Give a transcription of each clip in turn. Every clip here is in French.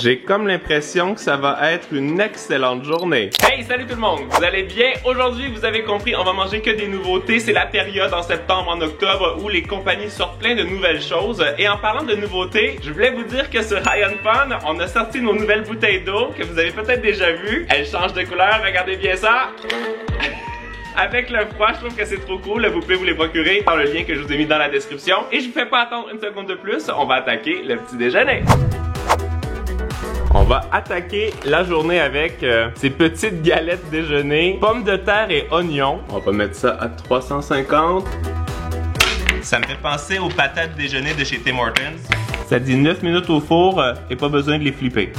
J'ai comme l'impression que ça va être une excellente journée. Hey, salut tout le monde, vous allez bien? Aujourd'hui, vous avez compris, on va manger que des nouveautés. C'est la période en septembre, en octobre où les compagnies sortent plein de nouvelles choses. Et en parlant de nouveautés, je voulais vous dire que sur High on Fun, on a sorti nos nouvelles bouteilles d'eau que vous avez peut-être déjà vues. Elles changent de couleur, regardez bien ça. Avec le froid, je trouve que c'est trop cool. Vous pouvez vous les procurer dans le lien que je vous ai mis dans la description. Et je vous fais pas attendre une seconde de plus, on va attaquer le petit déjeuner. On va attaquer la journée avec ces petites galettes déjeuner, pommes de terre et oignons. On va mettre ça à 350. Ça me fait penser aux patates déjeuner de chez Tim Hortons. Ça dit 9 minutes au four et pas besoin de les flipper.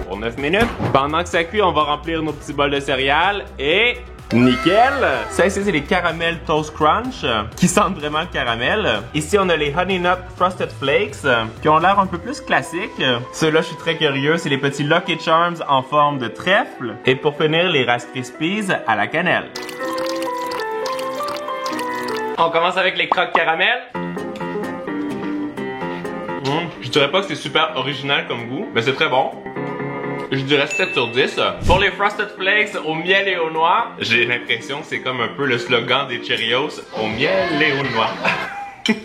Pour 9 minutes. Pendant que ça cuit, on va remplir nos petits bols de céréales et... nickel! Ça ici, c'est les caramel Toast Crunch qui sentent vraiment le caramel. Ici, on a les Honey Nut Frosted Flakes qui ont l'air un peu plus classiques. Ceux-là, je suis très curieux. C'est les petits Lucky Charms en forme de trèfle. Et pour finir, les Rice Krispies à la cannelle. On commence avec les croques caramel. Je dirais pas que c'est super original comme goût, mais c'est très bon. Je dirais 7 sur 10. Pour les Frosted Flakes au miel et aux noix, j'ai l'impression que c'est comme un peu le slogan des Cheerios, au miel et aux noix.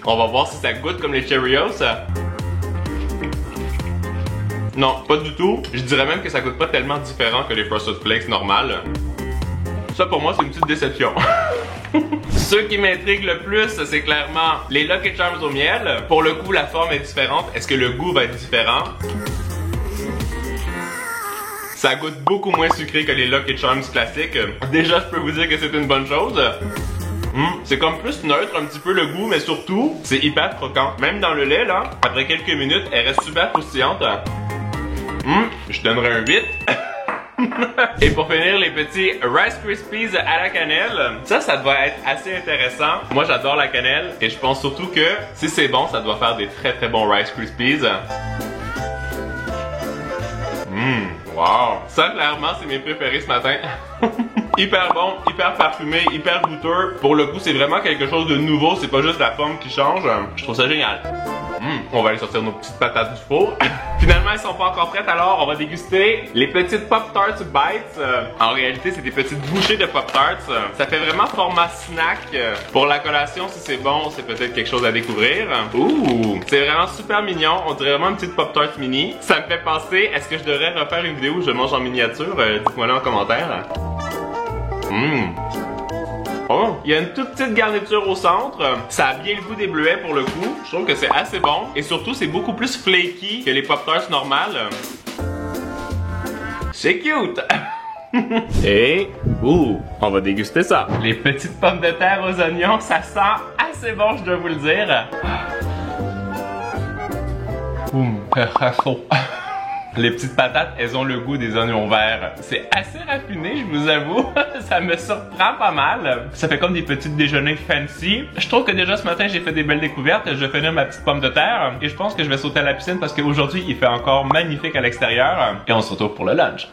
On va voir si ça goûte comme les Cheerios. Non, pas du tout. Je dirais même que ça goûte pas tellement différent que les Frosted Flakes normales. Ça pour moi c'est une petite déception. Ceux qui m'intriguent le plus, c'est clairement les Lucky Charms au miel. Pour le coup, la forme est différente. Est-ce que le goût va être différent? Ça goûte beaucoup moins sucré que les Lucky Charms classiques. Déjà, je peux vous dire que c'est une bonne chose. C'est comme plus neutre un petit peu le goût, mais surtout, c'est hyper croquant. Même dans le lait, là, après quelques minutes, elle reste super croustillante. Je donnerais un 8. Et pour finir, les petits Rice Krispies à la cannelle. Ça doit être assez intéressant. Moi, j'adore la cannelle. Et je pense surtout que, si c'est bon, ça doit faire des très très bons Rice Krispies. Wow! Ça, clairement, c'est mes préférés ce matin. Hyper bon, hyper parfumé, hyper goûteux. Pour le coup, c'est vraiment quelque chose de nouveau. C'est pas juste la forme qui change. Je trouve ça génial. On va aller sortir nos petites patates du four. Finalement, elles sont pas encore prêtes, alors on va déguster les petites Pop-Tarts Bites. En réalité, c'est des petites bouchées de Pop-Tarts. Ça fait vraiment format snack. Pour la collation, si c'est bon, c'est peut-être quelque chose à découvrir. Ouh! C'est vraiment super mignon. On dirait vraiment une petite Pop-Tart mini. Ça me fait penser, est-ce que je devrais refaire une vidéo où je mange en miniature? Dites-moi là en commentaire. Oh, il y a une toute petite garniture au centre. Ça a bien le goût des bleuets pour le coup. Je trouve que c'est assez bon. Et surtout, c'est beaucoup plus flaky que les Pop-Tarts normales. C'est cute! Et, on va déguster ça. Les petites pommes de terre aux oignons, ça sent assez bon, je dois vous le dire. C'est chaud. Les petites patates, elles ont le goût des oignons verts. C'est assez raffiné, je vous avoue. Ça me surprend pas mal. Ça fait comme des petits déjeuners fancy. Je trouve que déjà ce matin, j'ai fait des belles découvertes. Je vais finir ma petite pomme de terre. Et je pense que je vais sauter à la piscine parce qu'aujourd'hui, il fait encore magnifique à l'extérieur. Et on se retrouve pour le lunch.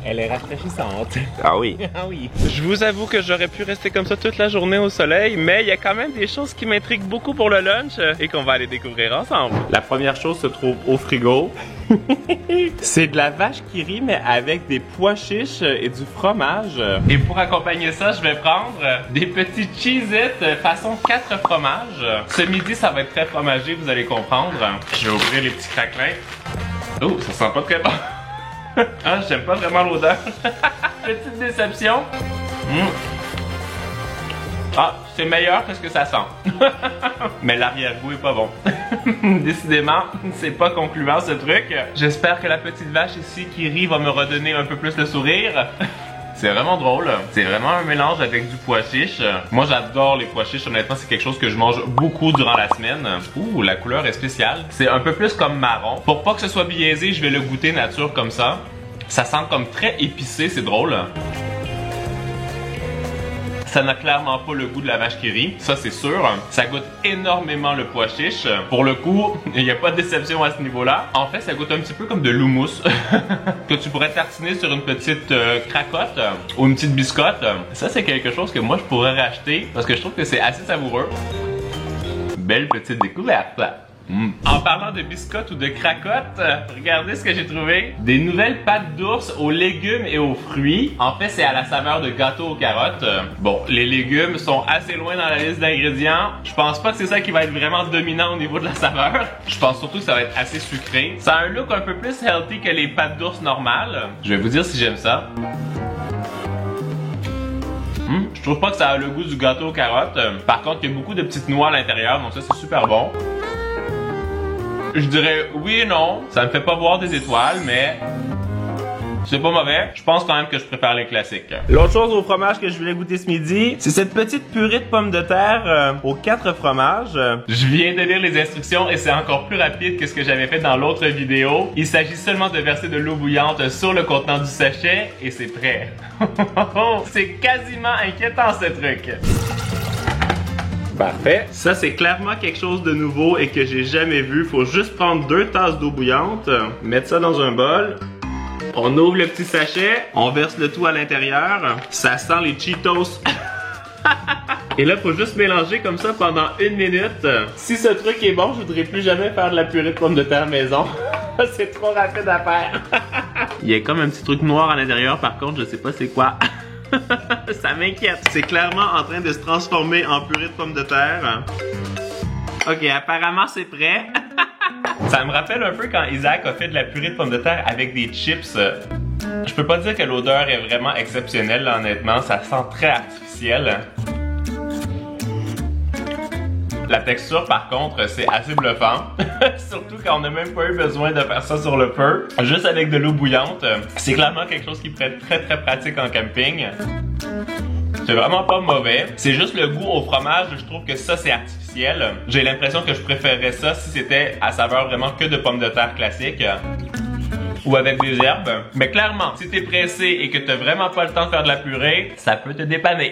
Elle est rafraîchissante. Ah oui. Ah oui. Je vous avoue que j'aurais pu rester comme ça toute la journée au soleil, mais il y a quand même des choses qui m'intriguent beaucoup pour le lunch et qu'on va aller découvrir ensemble. La première chose se trouve au frigo. C'est de la vache qui rit, mais avec des pois chiches et du fromage. Et pour accompagner ça, je vais prendre des petits Cheez-It façon 4 fromages. Ce midi, ça va être très fromagé, vous allez comprendre. Je vais ouvrir les petits craquelins. Oh, ça sent pas très bon. Ah, j'aime pas vraiment l'odeur. Petite déception. Ah, c'est meilleur que ce que ça sent. Mais l'arrière-goût est pas bon. Décidément, c'est pas concluant ce truc. J'espère que la petite vache ici qui rit va me redonner un peu plus le sourire. C'est vraiment drôle. C'est vraiment un mélange avec du pois chiche. Moi, j'adore les pois chiches. Honnêtement, c'est quelque chose que je mange beaucoup durant la semaine. Ouh, la couleur est spéciale. C'est un peu plus comme marron. Pour pas que ce soit biaisé, je vais le goûter nature comme ça. Ça sent comme très épicé, c'est drôle. Ça Ça n'a clairement pas le goût de la vache qui rit, ça c'est sûr. Ça goûte énormément le pois chiche. Pour le coup, il n'y a pas de déception à ce niveau-là. En fait, ça goûte un petit peu comme de l'houmous que tu pourrais tartiner sur une petite cracotte ou une petite biscotte. Ça, c'est quelque chose que moi je pourrais racheter parce que je trouve que c'est assez savoureux. Belle petite découverte. En parlant de biscottes ou de cracottes, regardez ce que j'ai trouvé. Des nouvelles pâtes d'ours aux légumes et aux fruits. En fait, c'est à la saveur de gâteau aux carottes. Bon, les légumes sont assez loin dans la liste d'ingrédients. Je pense pas que c'est ça qui va être vraiment dominant au niveau de la saveur. Je pense surtout que ça va être assez sucré. Ça a un look un peu plus healthy que les pâtes d'ours normales. Je vais vous dire si j'aime ça. Je trouve pas que ça a le goût du gâteau aux carottes. Par contre, il y a beaucoup de petites noix à l'intérieur, donc ça c'est super bon. Je dirais oui et non. Ça me fait pas voir des étoiles, mais c'est pas mauvais. Je pense quand même que je préfère les classiques. L'autre chose au fromage que je voulais goûter ce midi, c'est cette petite purée de pommes de terre aux 4 fromages. Je viens de lire les instructions et c'est encore plus rapide que ce que j'avais fait dans l'autre vidéo. Il s'agit seulement de verser de l'eau bouillante sur le contenant du sachet et c'est prêt. C'est quasiment inquiétant ce truc. Parfait. Ça, c'est clairement quelque chose de nouveau et que j'ai jamais vu. Faut juste prendre 2 tasses d'eau bouillante, mettre ça dans un bol. On ouvre le petit sachet, on verse le tout à l'intérieur. Ça sent les Cheetos. Et là, faut juste mélanger comme ça pendant 1 minute. Si ce truc est bon, je voudrais plus jamais faire de la purée de pommes de terre maison. C'est trop rapide à faire. Il y a comme un petit truc noir à l'intérieur, par contre, je sais pas c'est quoi. Ça m'inquiète. C'est clairement en train de se transformer en purée de pommes de terre. Ok, apparemment c'est prêt. Ça me rappelle un peu quand Isaac a fait de la purée de pommes de terre avec des chips. Je peux pas dire que l'odeur est vraiment exceptionnelle, là, honnêtement. Ça sent très artificiel. La texture, par contre, c'est assez bluffant. Surtout quand on n'a même pas eu besoin de faire ça sur le feu. Juste avec de l'eau bouillante. C'est clairement quelque chose qui pourrait être très très pratique en camping. C'est vraiment pas mauvais. C'est juste le goût au fromage, je trouve que ça c'est artificiel. J'ai l'impression que je préférerais ça si c'était à saveur vraiment que de pommes de terre classiques. Ou avec des herbes. Mais clairement, si t'es pressé et que t'as vraiment pas le temps de faire de la purée, ça peut te dépanner.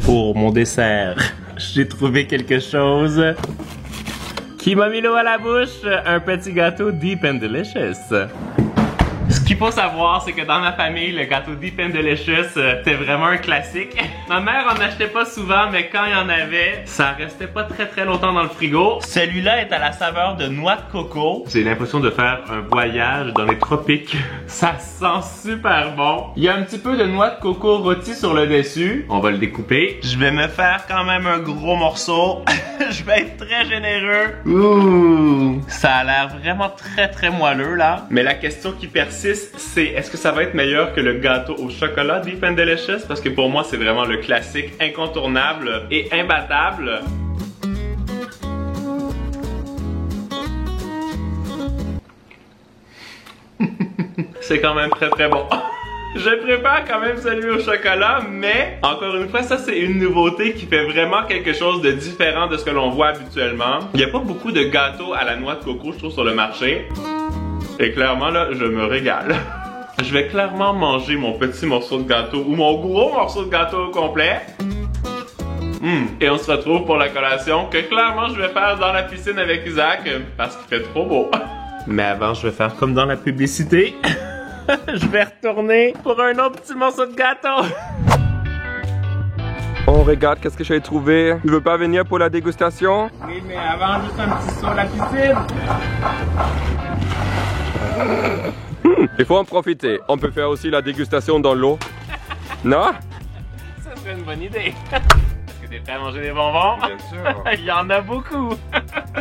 Pour mon dessert, j'ai trouvé quelque chose qui m'a mis l'eau à la bouche. Un petit gâteau Deep and Delicious. Ce qu'il faut savoir, c'est que dans ma famille, le gâteau Deep and Delicious, c'était vraiment un classique. Ma mère en achetait pas souvent, mais quand il y en avait, ça restait pas très très longtemps dans le frigo. Celui-là est à la saveur de noix de coco. J'ai l'impression de faire un voyage dans les tropiques. Ça sent super bon. Il y a un petit peu de noix de coco rôti sur le dessus. On va le découper. Je vais me faire quand même un gros morceau. Je vais être très généreux. Ouh, ça a l'air vraiment très très moelleux là. Mais la question qui persiste, c'est est-ce que ça va être meilleur que le gâteau au chocolat Deep and Delicious? Parce que pour moi, c'est vraiment le classique incontournable et imbattable. C'est quand même très très bon. Je prépare quand même celui au chocolat, mais encore une fois, ça c'est une nouveauté qui fait vraiment quelque chose de différent de ce que l'on voit habituellement. Il n'y a pas beaucoup de gâteaux à la noix de coco, je trouve, sur le marché. Et clairement, là, je me régale. Je vais clairement manger mon petit morceau de gâteau ou mon gros morceau de gâteau au complet. Et on se retrouve pour la collation que clairement je vais faire dans la piscine avec Isaac parce qu'il fait trop beau. Mais avant, je vais faire comme dans la publicité. Je vais retourner pour un autre petit morceau de gâteau. Oh, regarde, qu'est-ce que j'ai trouvé. Tu veux pas venir pour la dégustation? Oui, mais avant, juste un petit saut à la piscine. Il faut en profiter. On peut faire aussi la dégustation dans l'eau. Non? Ça serait une bonne idée. Est-ce que t'es prêt à manger des bonbons? Bien sûr. Il y en a beaucoup.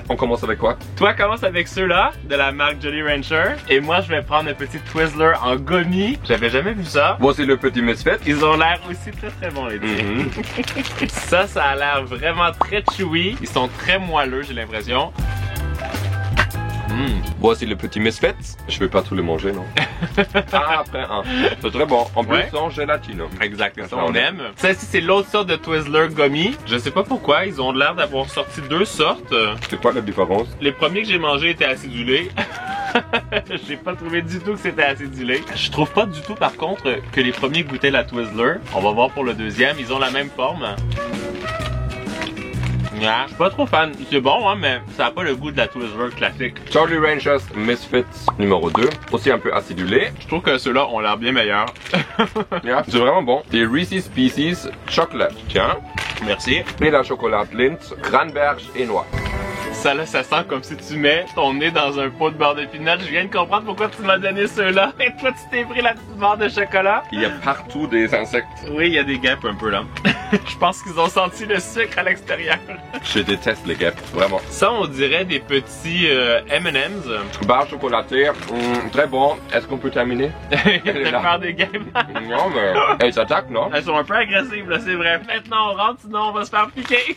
On commence avec quoi? Toi, commence avec ceux-là, de la marque Jolly Rancher. Et moi, je vais prendre un petit Twizzler en gommi. J'avais jamais vu ça. Voici le petit Misfit. Ils ont l'air aussi très très bons, les petits. Ça a l'air vraiment très chewy. Ils sont très moelleux, j'ai l'impression. Voici le petit Misfit. Je vais pas tout le manger, non? Après un. C'est très bon. En plus, sans gélatine. Exactement. Ça, on aime. Ça ici, c'est l'autre sorte de Twizzler gummy. Je sais pas pourquoi. Ils ont l'air d'avoir sorti 2 sortes. C'est quoi la différence? Les premiers que j'ai mangés étaient acidulés. J'ai pas trouvé du tout que c'était acidulé. Je trouve pas du tout par contre que les premiers goûtaient la Twizzler. On va voir pour le deuxième, ils ont la même forme. Yeah, je suis pas trop fan. C'est bon, hein, mais ça a pas le goût de la Twizzler classique. Charlie Rangers Misfits numéro 2, aussi un peu acidulé. Je trouve que ceux-là ont l'air bien meilleurs. Yeah, c'est vraiment bon. Des Reese's Pieces chocolate, tiens. Merci. Et la chocolat Lindt, Cranberge et noix. Ça là, ça sent comme si tu mets ton nez dans un pot de beurre de pinot. Je viens de comprendre pourquoi tu m'as donné ceux-là. Et toi, tu t'es pris la petite barre de chocolat. Il y a partout des insectes. Oui, il y a des guêpes un peu là. Je pense qu'ils ont senti le sucre à l'extérieur. Je déteste les guêpes, vraiment. Ça, on dirait des petits M&M's. Barre chocolatée, très bon. Est-ce qu'on peut terminer? T'as peur des guêpes? Non, mais elles s'attaquent, non? Elles sont un peu agressives, là, c'est vrai. Maintenant, on rentre, sinon on va se faire piquer.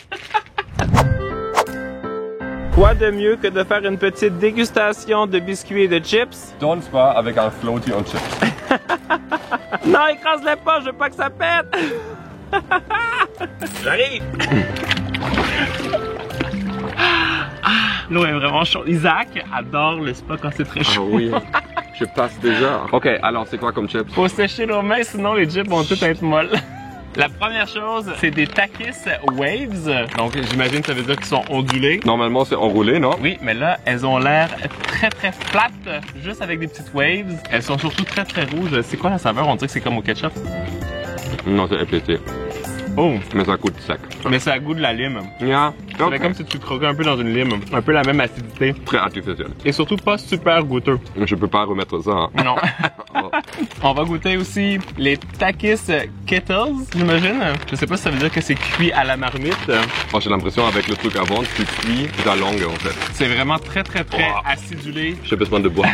Quoi de mieux que de faire une petite dégustation de biscuits et de chips? Danse pas avec un floaty en chips. Non, écrase-les pas, je veux pas que ça pète! J'arrive! L'eau est vraiment chaude. Isaac adore le spa quand c'est très chaud. Ah oui, je passe déjà. Ok, alors c'est quoi comme chips? Faut sécher nos mains, sinon les chips vont toutes être molles. La première chose, c'est des Takis Waves. Donc, j'imagine que ça veut dire qu'ils sont ondulés. Normalement, c'est enroulé, non? Oui, mais là, elles ont l'air très flat, juste avec des petites waves. Elles sont surtout très rouges. C'est quoi la saveur? On dirait que c'est comme au ketchup. Non, c'est éplété. Oh! Mais ça coûte sec. Mais ça a goût de la lime. Yeah. C'est Okay. comme si tu croquais un peu dans une lime. Un peu la même acidité. Très artificiel. Et surtout pas super goûteux. Je peux pas remettre ça. Hein. Non. Oh. On va goûter aussi les Takis Kettles, j'imagine. Je sais pas si ça veut dire que c'est cuit à la marmite. Oh, j'ai l'impression avec le truc avant, tu cuis ta langue en fait. C'est vraiment très Oh. acidulé. J'ai besoin de boire.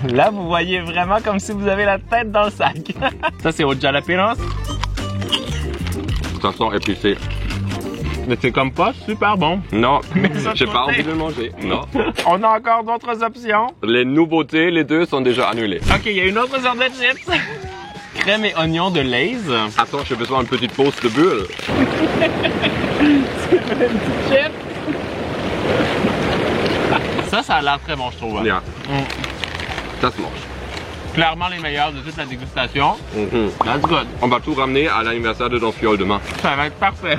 Là, vous voyez vraiment comme si vous avez la tête dans le sac. Ça, c'est au jalapenos. Ça sent épicé. Mais c'est comme pas super bon. Non, ça, j'ai de pas côté. envie de le manger. Non. On a encore d'autres options. Les nouveautés, les deux sont déjà annulés. Ok, il y a une autre sorte de chips. Crème et oignon de Lay's. Attends, j'ai besoin d'une petite pause de bulle. Chips. Ça a l'air très bon, je trouve. Yeah. Ça se mange. Clairement les meilleurs de toute la dégustation. That's good. On va tout ramener à l'anniversaire de Don Fiol demain. Ça va être parfait.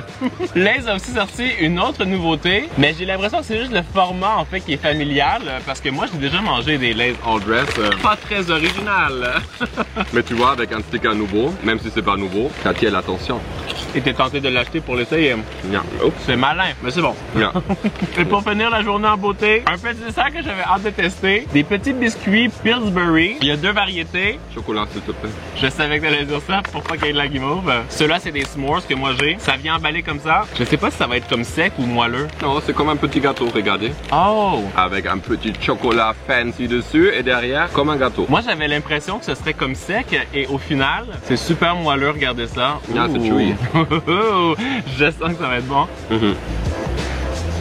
Lay's a aussi sorti une autre nouveauté, mais j'ai l'impression que c'est juste le format en fait qui est familial, parce que moi j'ai déjà mangé des Lay's All Dress, pas très original. Mais tu vois, avec un sticker nouveau, même si c'est pas nouveau, ça attire l'attention. Et t'es tenté de l'acheter pour l'essayer. Yeah. Oups. C'est malin, mais c'est bon. Yeah. Et pour finir la journée en beauté, un petit dessert que j'avais hâte de tester, des petits biscuits Pillsbury. Il y a deux variétés. Chocolat, s'il te plaît. Je savais que t'allais dire ça pour pas qu'il y ait de la guimauve. Ceux-là, c'est des s'mores que moi j'ai. Ça vient emballé comme ça. Je sais pas si ça va être comme sec ou moelleux. Non, c'est comme un petit gâteau, regardez. Oh! Avec un petit chocolat fancy dessus et derrière, comme un gâteau. Moi, j'avais l'impression que ce serait comme sec et au final, c'est super moelleux, regardez ça. Ah, c'est chewy. Je sens que ça va être bon.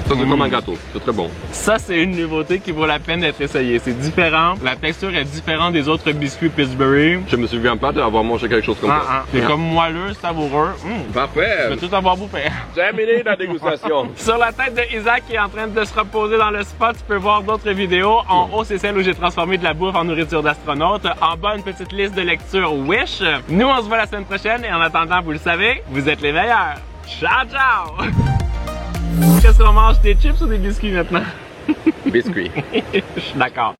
Ça, c'est comme un gâteau. C'est très bon. Ça, c'est une nouveauté qui vaut la peine d'être essayée. C'est différent. La texture est différente des autres biscuits Pillsbury. Je me souviens pas d'avoir mangé quelque chose comme ça. C'est comme moelleux, savoureux. Parfait. Je vais tout avoir bouffé. Terminé la dégustation. Sur la tête de Isaac qui est en train de se reposer dans le spot, tu peux voir d'autres vidéos. En haut, c'est celle où j'ai transformé de la bouffe en nourriture d'astronaute. En bas, une petite liste de lecture Wish. Nous, on se voit la semaine prochaine et en attendant, vous le savez, vous êtes les meilleurs. Ciao, ciao! Qu'est-ce qu'on mange? Des chips ou des biscuits maintenant? Biscuit. Je suis d'accord.